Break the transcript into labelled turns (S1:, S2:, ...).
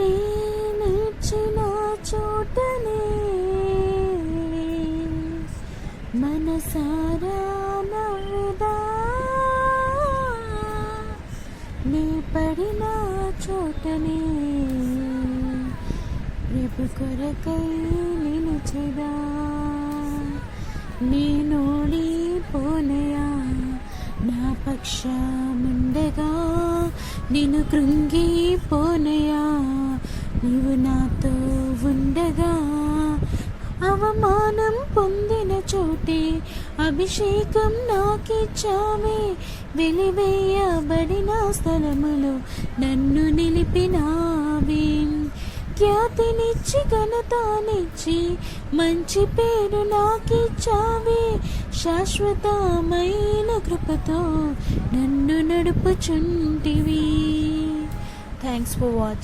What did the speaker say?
S1: నీ నిలిచిన చోటనే మనసారా నవ్వుదా, నీ పడిన చోటనే రేపు కొరకై నిలిచెదా. నేనోడిపోనయా నా పక్షముండగా, నేను కృంగిపోనయా నీవు నాతో ఉండగా. అవమానం పొందిన చోటే అభిషేకం నాకిచ్చావే, వెలివేయబడిన స్థలములో నన్ను నిలిపినావే. ఖ్యాతినిచ్చి ఘనతనిచ్చి మంచి పేరు నాకిచ్చావే, శాశ్వతమైన కృపతో నన్ను నడుపుచుంటివి. Thanks for watching.